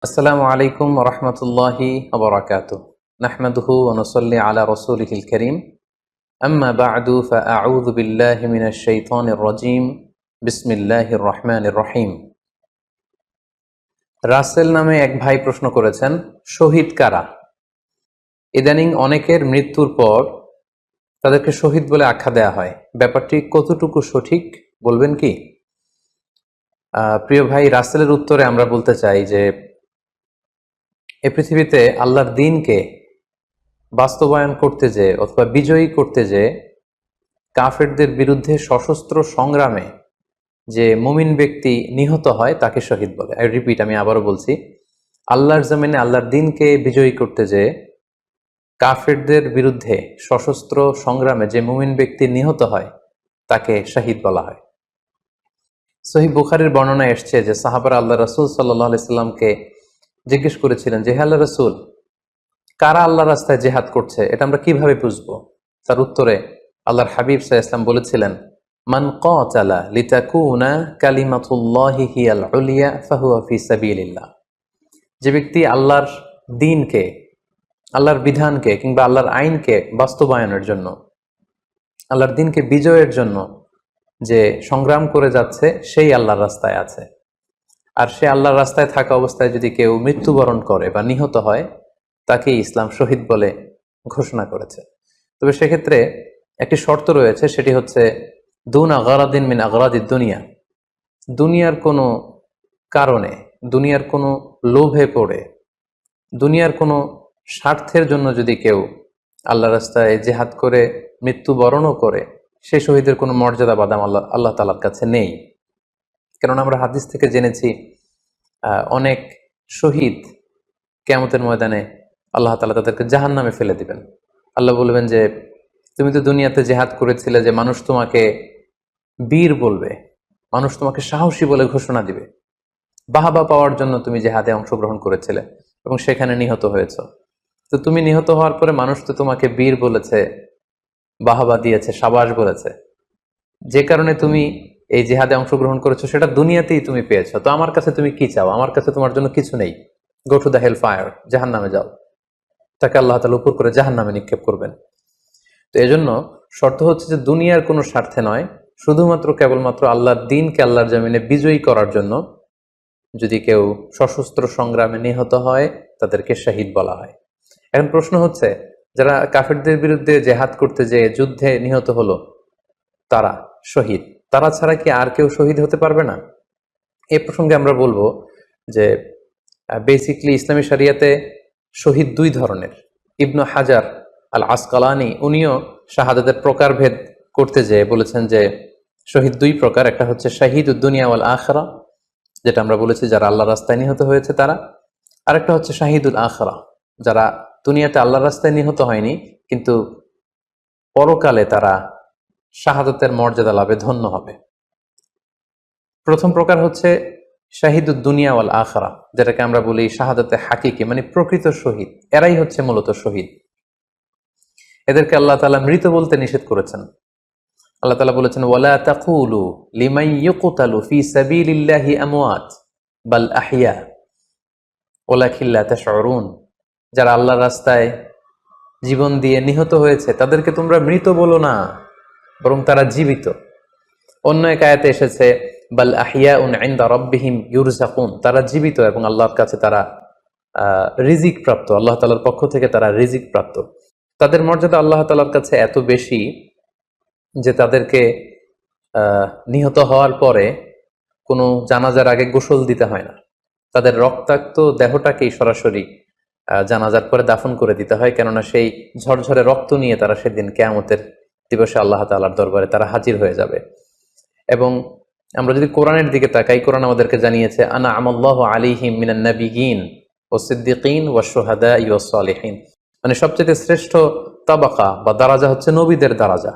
আসসালামু আলাইকুম রহমতুল্লাহি ওবরাকাতুহ। নাহমাদুহু ওয়া নুসাল্লি আলা রাসূলিহিল কারীম। আম্মা বা'দু ফাআউযু বিল্লাহি মিনাশ শাইতানির রাজীম। বিসমিল্লাহির রহমানির রহিম। রাসেল নামে এক ভাই প্রশ্ন করেছেন, শহীদ কারা? ইদানিং অনেকের মৃত্যুর পর তাদেরকে শহীদ বলে আখ্যা দেয়া হয়। ব্যাপারটি কতটুকু সঠিক বলবেন কি? প্রিয় ভাই, রাসেলের উত্তরে আমরা বলতে চাই যে এ পৃথিবীতে আল্লাহর দ্বীনকে বাস্তবায়ন করতে যেয়ে অথবা বিজয়ী করতে যেয়ে কাফেরদের বিরুদ্ধে সশস্ত্র সংগ্রামে যে মুমিন ব্যক্তি নিহত হয় তাকে শহীদ বলে। আমি আবারও বলছি, আল্লাহর জমিনে আল্লাহর দ্বীনকে বিজয়ী করতে যেয়ে কাফেরদের বিরুদ্ধে সশস্ত্র সংগ্রামে যে মুমিন ব্যক্তি নিহত হয় তাকে শহীদ বলা হয়। সহিহ বুখারীর বর্ণনায় এসছে যে সাহাবারা আল্লাহ রাসূল সাল্লাল্লাহু আলাইহি সাল্লামকে জিজ্ঞেস করেছিলেন যে, হে আল্লাহ রাসূল, কারা আল্লাহ রাস্তায় জেহাদ করছে এটা আমরা কিভাবে বুঝবো? তার উত্তরে আল্লাহর হাবিব সাল্লাল্লাহু আলাইহি ওয়াসাল্লাম বলেছিলেন, মান কাতালা লিতাকুনা কালিমাতুল্লাহি হিয়াল উলিয়া ফাহুয়া ফি সাবিলিল্লাহ। যে ব্যক্তি আল্লাহর দ্বীনকে, আল্লাহর বিধানকে কিংবা আল্লাহর আইনকে বাস্তবায়নের জন্য, আল্লাহর দ্বীনকে বিজয়ের জন্য যে সংগ্রাম করে যাচ্ছে সেই আল্লাহর রাস্তায় আছে। আর সে আল্লাহর রাস্তায় থাকা অবস্থায় যদি কেউ মৃত্যুবরণ করে বা নিহত হয় তাকে ইসলাম শহীদ বলে ঘোষণা করেছে। তবে সেক্ষেত্রে একটি শর্ত রয়েছে, সেটি হচ্ছে দুনা গারাদিন মিন আগরাদিদ দুনিয়া। দুনিয়ার কোনো কারণে, দুনিয়ার কোনো লোভে পড়ে, দুনিয়ার কোনো স্বার্থের জন্য যদি কেউ আল্লাহ রাস্তায় জেহাদ করে মৃত্যুবরণও করে, সে শহীদের কোনো মর্যাদা বাদাম আল্লাহ তাআলার কাছে নেই। কেননা আমরা হাদিস থেকে জেনেছি অনেক শহীদ কিয়ামতের ময়দানে আল্লাহ তাআলা তাদেরকে জাহান্নামে ফেলে দিবেন। আল্লাহ বলবেন যে, তুমি তো দুনিয়াতে জেহাদ করেছিলে যে মানুষ তোমাকে বীর বলবে, মানুষ তোমাকে সাহসী বলে ঘোষণা দিবে, বাহাবা পাওয়ার জন্য তুমি জেহাদে অংশগ্রহণ করেছিলে এবং সেখানে নিহত হয়েছ। তো তুমি নিহত হওয়ার পরে মানুষ তো তোমাকে বীর বলেছে, বাহাবা দিয়েছে, সাবাস বলেছে, যে কারণে তুমি এই জেহাদে অংশগ্রহণ করেছো সেটা দুনিয়াতেই তুমি পেয়েছো। তো আমার কাছে তুমি কি চাও? আমার কাছে তোমার জন্য কিছু নেই। Go to the hell fire, জাহান্নামে যাও। তাকে আল্লাহ তাআলা উপর করে জাহান্নামে নিক্ষেপ করবেন। তো এজন্য শর্ত হচ্ছে যে দুনিয়ার কোনো স্বার্থে নয়, শুধুমাত্র কেবলমাত্র আল্লাহর দ্বীনকে আল্লাহর জমিনে বিজয়ী করার জন্য যদি কেউ সশস্ত্র সংগ্রামে নিহত হয় তাদেরকে শহীদ বলা হয়। এখন প্রশ্ন হচ্ছে, যারা কাফেরদের বিরুদ্ধে জেহাদ করতে যেয়ে যুদ্ধে নিহত হলো তারা শহীদ, তারা ছাড়া কি আর কেউ শহীদ হতে পারবে না? এই প্রসঙ্গে আমরা বলবো যে বেসিকলি ইসলামী শরিয়াতে শহীদ দুই ধরনের। ইবনু হাজার আল আসকালানি উনিও শাহাদাতের প্রকারভেদ করতে যেয়ে বলেছেন যে শহীদ দুই প্রকার। একটা হচ্ছে শাহিদুদ দুনিয়া ওয়াল আখিরা, যেটা আমরা বলেছি যারা আল্লাহ রাস্তায় নিহত হয়েছে তারা। আরেকটা হচ্ছে শাহিদুল আখিরা, যারা দুনিয়াতে আল্লাহর রাস্তায় নিহত হয়নি কিন্তু পরকালে তারা শাহাদাতের মর্যাদা লাভে ধন্য হবে। প্রথম প্রকার হচ্ছে শাহিদুদ দুনিয়া ওয়াল আখিরা, যেটাকে আমরা বলি শাহাদাতে হাকিকি, মানে প্রকৃত শহীদ। এরাই হচ্ছে মূলত শহীদ। এদেরকে আল্লাহ তাআলা মৃত বলতে নিষেধ করেছেন। আল্লাহ তাআলা বলেছেন, ওয়ালা তাকুলু লিমান ইউকতালু ফি সাবিলিল্লাহি আমওয়াত বাল আহইয়া ওয়ালাকিন লা তাশউরুন। যারা আল্লাহর রাস্তায় জীবন দিয়ে নিহত হয়েছে তাদেরকে তোমরা মৃত বলো না, বরং তারা জীবিত। অন্য এক আয়াতে এসেছে, বাল আহিয়াউন ইনদা রাব্বিহিম ইউরযাকুন, তারা জীবিত এবং আল্লাহর কাছে তারা রিজিক প্রাপ্ত, আল্লাহ তাআলার পক্ষ থেকে তারা রিজিক প্রাপ্ত। তাদের মর্যাদা আল্লাহ তাআলার কাছে এত বেশি যে তাদেরকে নিহত হওয়ার পরে কোনো জানাজার আগে গোসল দিতে হয় না। তাদের রক্তাক্ত দেহটাকেই সরাসরি জানাজার পরে দাফন করে দিতে হয়, কেননা সেই ঝরঝরে রক্ত নিয়ে তারা সেদিন কিয়ামতের দিবসে আল্লাহ তাআলার দরবারে তারা হাজির হয়ে যাবে। এবং আমরা যদি কোরআনের দিকে তাকাই, কোরআন আমাদেরকে জানিয়েছে, আনা আমাল্লাহু আলাইহিম মিনান নাবিয়িন ওয়াস সিদ্দিকিন ওয়াশ শুহাদাই ওয়াস সালিহিন, মানে সবচেয়ে শ্রেষ্ঠ তাবাকা বা দারাজা হচ্ছে নবীদের দারাজা,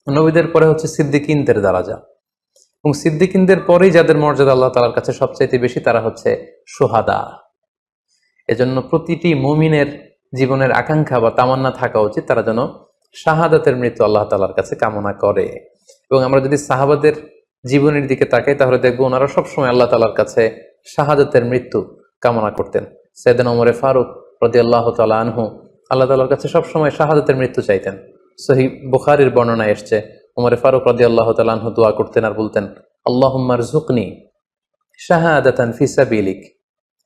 নবীদের পরে হচ্ছে সিদ্দিকিনদের দারাজা, এবং সিদ্দিকিনদের পরেই যাদের মর্যাদা আল্লাহ তাআলার কাছে সবচাইতে বেশি তারা হচ্ছে শুহাদা। এজন্য প্রতিটি মুমিনের জীবনের আকাঙ্ক্ষা বা তামান্না থাকা উচিত তারা যেন শাহাদাতের মৃত্যু আল্লাহ তাআলার কাছে কামনা করে। এবং আমরা যদি সাহাবাদের জীবনের দিকে তাকাই তাহলে দেখবো ওনারা সবসময় আল্লাহ তাআলার কাছে শাহাদাতের মৃত্যু কামনা করতেন। সাইয়েদনা ওমর ফারুক রাদিয়াল্লাহু তাআলা আনহু আল্লাহ তাআলার কাছে সবসময় শাহাদাতের মৃত্যু চাইতেন। সহিহ বুখারীর বর্ণনায় এসছে, ওমর ফারুক রাদিয়াল্লাহু তাআলা আনহু দোয়া করতেন আর বলতেন, আল্লাহুম্মা রযুকনি শাহাদাতান ফি সাবিলিক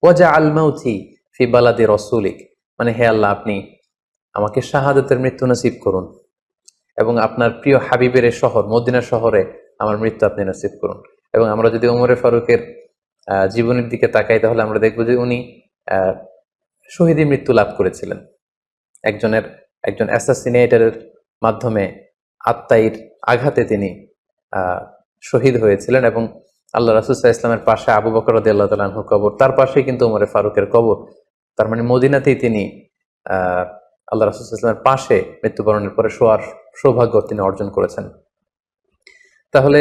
ওয়াজআল মাউতি ফি বালাদি রাসূলিক। মানে হে আল্লাহ, আপনি আমাকে শাহাদাতের মৃত্যু নসিব করুন এবং আপনার প্রিয় হাবিবের শহর মদিনা শহরে আমার মৃত্যু আপনি নসিব করুন। এবং আমরা যদি ওমরে ফারুকের জীবনের দিকে তাকাই, তাহলে আমরা দেখব যে উনি শহীদী মৃত্যু লাভ করেছিলেন। একজন অ্যাসাসিনেটরের মাধ্যমে আত্মাইর আঘাতে তিনি শহীদ হয়েছিলেন। এবং আল্লাহ রাসূল সাল্লাল্লাহু আলাইহি ওয়াসাল্লামের পাশে আবু বকর রাদিয়াল্লাহু তাআলা আনহু কবর, তার পাশেই কিন্তু ওমরে ফারুকের কবর। তার মানে মদিনাতেই তিনি আল্লাহ রাসূল সাল্লাল্লাহু আলাইহি ওয়াসাল্লামের পাশে মৃত্যুবরণের পরে শোয়ার সৌভাগ্য তিনি অর্জন করেছেন। তাহলে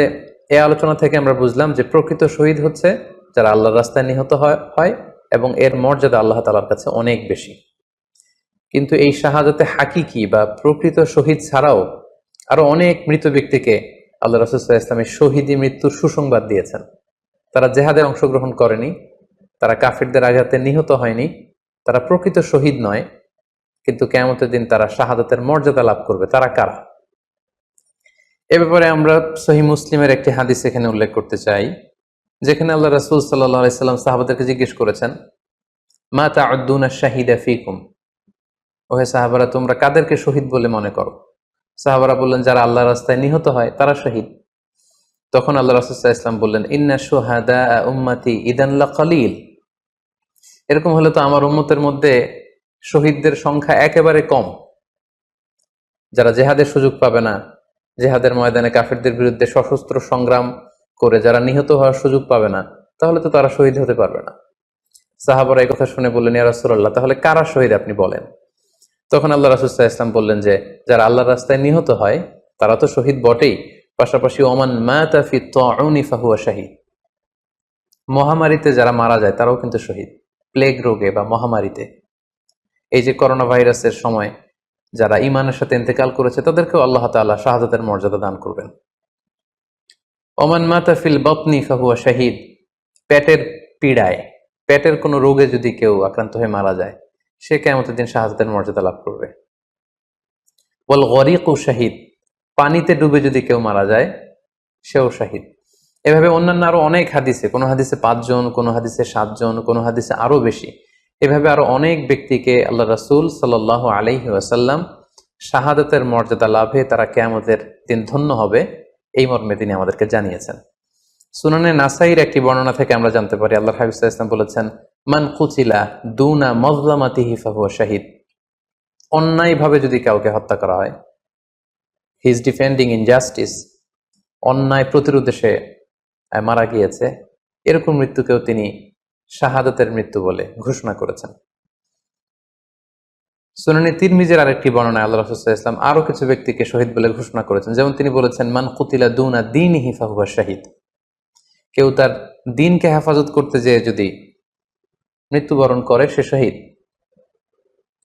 এই আলোচনা থেকে আমরা বুঝলাম যে প্রকৃত শহীদ হচ্ছে যারা আল্লাহর রাস্তায় নিহত হয় এবং এর মর্যাদা আল্লাহ তাআলার কাছে অনেক বেশি। কিন্তু এই শাহাদাতে হাকিকি বা প্রকৃত শহীদ ছাড়াও আরো অনেক মৃত ব্যক্তিকে আল্লাহ রাসূল সাল্লাল্লাহু আলাইহি ওয়াসাল্লাম শহীদী মৃত্যুর সুসংবাদ দিয়েছেন। তারা জেহাদে অংশগ্রহণ করেনি, তারা কাফিরদের আঘাতে নিহত হয়নি, তারা প্রকৃত শহীদ নয়, কিন্তু কিয়ামতের দিন তারা শাহাদাতের মর্যাদা লাভ করবে। তারা কারা? এ ব্যাপারে আমরা সহিহ মুসলিমের একটি হাদিস এখানে উল্লেখ করতে চাই, যেখানে আল্লাহ রাসূল সাল্লাল্লাহু আলাইহি ওয়াসাল্লাম সাহাবাদেরকে জিজ্ঞেস করেছেন, মা তা'উদ্দুনা শাহিদা ফীকুম, ওহে সাহাবারা, তোমরা কাদেরকে শহীদ বলে মনে করো? সাহাবারা বললেন, যারা আল্লাহর রাস্তায় নিহত হয় তারা শহীদ। তখন আল্লাহ রাসূল সাল্লাল্লাহু আলাইহি ওয়াসাল্লাম বললেন, ইন্না শুহাদা উম্মতি ইদান লাকালিল, এরকম হলে তো আমার উম্মতের মধ্যে শহীদদের সংখ্যা একেবারে কম। যারা জেহাদের সুযোগ পাবে না, জেহাদের ময়দানে কাফিরদের বিরুদ্ধে সশস্ত্র সংগ্রাম করে যারা নিহত হওয়ার সুযোগ পাবে না, তাহলে তো তারা শহীদ হতে পারবে না। সাহাবারা এই কথা শুনে বললেন, ইয়া রাসূলুল্লাহ, তাহলে কারা শহীদ আপনি বলেন। তখন আল্লাহ রাসূল সাল্লাল্লাহু আলাইহি ওয়াসাল্লাম বললেন যে যারা আল্লাহর রাস্তায় নিহত হয় তারা তো শহীদ বটেই, পাশাপাশি ওমান মাতা ফি তাউনি ফাহুয়া শাহীদ, মহামারীতে যারা মারা যায় তারাও কিন্তু শহীদ। প্লেগ রোগে বা মহামারীতে, এই যে করোনা ভাইরাসের সময় যারা ঈমানের সাথে ইন্তেকাল করেছে তাদেরকেও আল্লাহ তাআলা শাহাদাতের মর্যাদা দান করবেন। ওমান মাতা ফিল বাতনি ফাহুয়া শাহীদ, পেটের পীড়ায়, পেটের কোনো রোগে যদি কেউ আক্রান্ত হয়ে মারা যায়, সে কিয়ামতের দিন শাহাদাতের মর্যাদা লাভ করবে। ওয়াল গরিকু শাহীদ, পানিতে ডুবে যদি কেউ মারা যায় সেও শাহীদ। এভাবে অন্যান্য আরো অনেক হাদিসে, কোনো হাদিসে 5 জন, কোনো হাদিসে 7 জন, কোনো হাদিসে আরো বেশি, এভাবে আরো অনেক ব্যক্তিকে আল্লাহ রাসূল সাল্লাল্লাহু আলাইহি ওয়াসাল্লাম শাহাদাতের মর্যাদা লাভে তারা কিয়ামতের দিন ধন্য হবে এই মর্মে তিনি আমাদেরকে জানিয়েছেন। সুনানে নাসাইর একটি বর্ণনা থেকে আমরা জানতে পারি, আল্লাহর হাবিব সাল্লাল্লাহু আলাইহি ওয়াসাল্লাম বলেছেন, মান কুতিলা দুনা মাজলামাতিহি ফাহুয়া শাহীদ, অন্যায়ভাবে যদি কাউকে হত্যা করা হয়, হি ইজ ডিফেন্ডিং ইনজাস্টিস, অন্যায় প্রতিরোধে সে মারা গিয়েছে, এরকম মৃত্যুকেও তিনি শাহাদাতের মৃত্যু বলে ঘোষণা করেছেন। সুনানে তিরমিজির আরেকটি বর্ণনায় আল্লাহ রাসূল সাল্লাল্লাহু আলাইহি ওয়াসাল্লাম আরো কিছু ব্যক্তিকে শহীদ বলে ঘোষণা করেছেন। যেমন তিনি বলেছেন, মান কুতিলা দুনা দীনিহি ফাহুয়া শাহীদ, কেউ তার দ্বীনকে হেফাজত করতে যেয়ে যদি মৃত্যুবরণ করে সে শহীদ।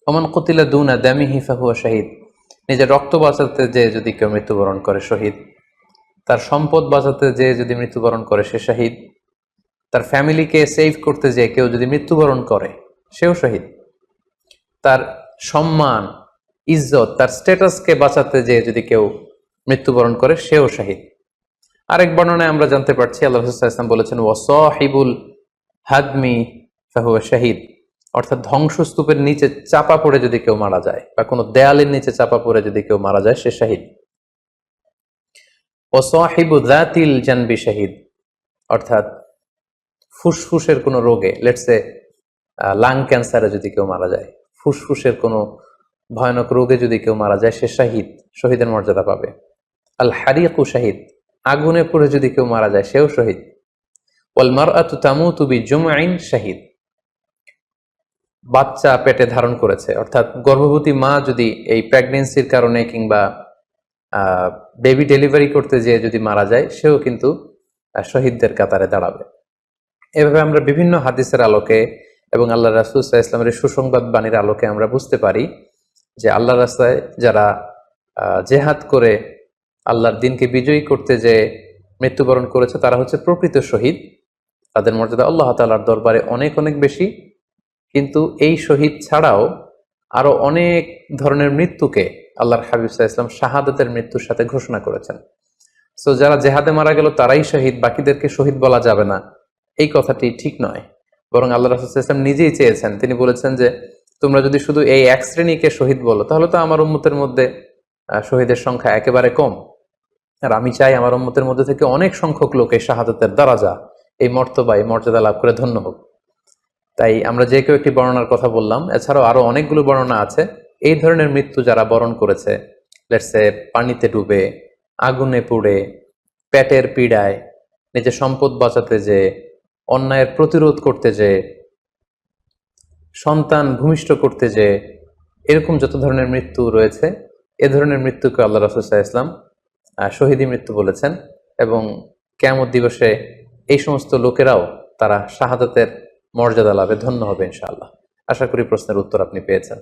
ওমান কুতিলা দুনা দামিহি ফাহুয়া শাহীদ, নিজের রক্ত বাঁচাতে যেয়ে যদি কেউ মৃত্যুবরণ করে শহীদ। তার সম্পদ বাঁচাতে যেয়ে যদি মৃত্যুবরণ করে সে শহীদ। তার ফ্যামিলিকে সেভ করতে যেয়ে কেউ যদি মৃত্যুবরণ করে সেও শহীদ। তার সম্মান, ইজ্জত, তার স্ট্যাটাসকে বাঁচাতে যেয়ে যদি কেউ মৃত্যুবরণ করে সেও শহীদ। আরেক বর্ণনায় আমরা জানতে পারছি, আল্লাহ রাসূল সাল্লাল্লাহু আলাইহি ওয়াসাল্লাম বলেছেন, ওয়াসাহিবুল হাদমি ফাহুয়া শাহীদ, অর্থাৎ ধ্বংসস্তূপের নিচে চাপা পড়ে যদি কেউ মারা যায় বা কোনো দেয়ালের নিচে চাপা পড়ে যদি কেউ মারা যায় সে শহীদ। ওয়াসাহিবু যাতিল জানবি শাহীদ, অর্থাৎ ফুসফুসের কোনো রোগে, লেটসে লাং ক্যান্সারে যদি কেউ মারা যায়, ফুসফুসের কোনো ভয়ানক রোগে যদি কেউ মারা যায় সে শাহীদ, শহীদের মর্যাদা পাবে। আল হারিকু শাহীদ, আগুনে পুড়ে যদি কেউ মারা যায় সেও শহীদ। ওয়াল মারআতু তামুতু বিজুমইন শাহীদ, বাচ্চা পেটে ধারণ করেছে, অর্থাৎ গর্ভবতী মা যদি এই প্রেগন্যান্সির কারণে কিংবা বেবি ডেলিভারি করতে যেয়ে যদি মারা যায় সেও কিন্তু শহীদদের কাতারে দাঁড়াবে। এভাবে আমরা বিভিন্ন হাদিসের আলোকে এবং আল্লাহ রাসূল সাল্লাল্লাহু আলাইহি ওয়াসাল্লামের সুসংবাদ বাণীর আলোকে আমরা বুঝতে পারি যে আল্লাহর রাস্তায় যারা জেহাদ করে আল্লাহর দ্বীনকে বিজয়ী করতে যে মৃত্যুবরণ করেছে তারা হচ্ছে প্রকৃত শহীদ। তাদের মর্যাদা আল্লাহ তাআলার দরবারে অনেক অনেক বেশি। কিন্তু এই শহীদ ছাড়াও আরো অনেক ধরনের মৃত্যুকে আল্লাহর হাবিব সাল্লাল্লাহু আলাইহি ওয়াসাল্লাম শাহাদাতের মৃত্যুর সাথে ঘোষণা করেছেন। সো যারা জেহাদে মারা গেল তারাই শহীদ, বাকিদেরকে শহীদ বলা যাবে না, এই কথাটি ঠিক নয়। বরং আল্লাহ রাসূল সাল্লাল্লাহু আলাইহি ওয়াসাল্লাম নিজেই চেয়েছেন, তিনি বলেছেন যে তোমরা যদি শুধু এই এক শ্রেণীকে শহীদ বলো তাহলে তো আমার উম্মতের মধ্যে শহীদের সংখ্যা একেবারে কম। আর আমি চাই আমার উম্মতের মধ্যে থেকে অনেক সংখ্যক লোক এই শাহাদাতের দারাজা, এই মর্তবা, এই মর্যাদা লাভ করে ধন্য হোক। তাই আমরা যে কেউ একটি বর্ণনার কথা বললাম, এছাড়াও আরো অনেকগুলো বর্ণনা আছে। এই ধরনের মৃত্যু যারা বরণ করেছে, লেটসে পানিতে ডুবে, আগুনে পুড়ে, পেটের পীড়ায়, নিজের সম্পদ বাঁচাতে যে, অন্যায়ের প্রতিরোধ করতে যে, সন্তান ভূমিষ্ঠ করতে যে, এরকম যত ধরনের মৃত্যু রয়েছে, এ ধরনের মৃত্যুকে আল্লাহ রাসূল সাল্লাল্লাহু আলাইহি ওয়াসাল্লাম শহীদী মৃত্যু বলেছেন। এবং কিয়ামত দিবসে এই সমস্ত লোকেরাও তারা শাহাদাতের মর্যাদা লাভে ধন্য হবে ইনশাআল্লাহ। আশা করি প্রশ্নের উত্তর আপনি পেয়েছেন।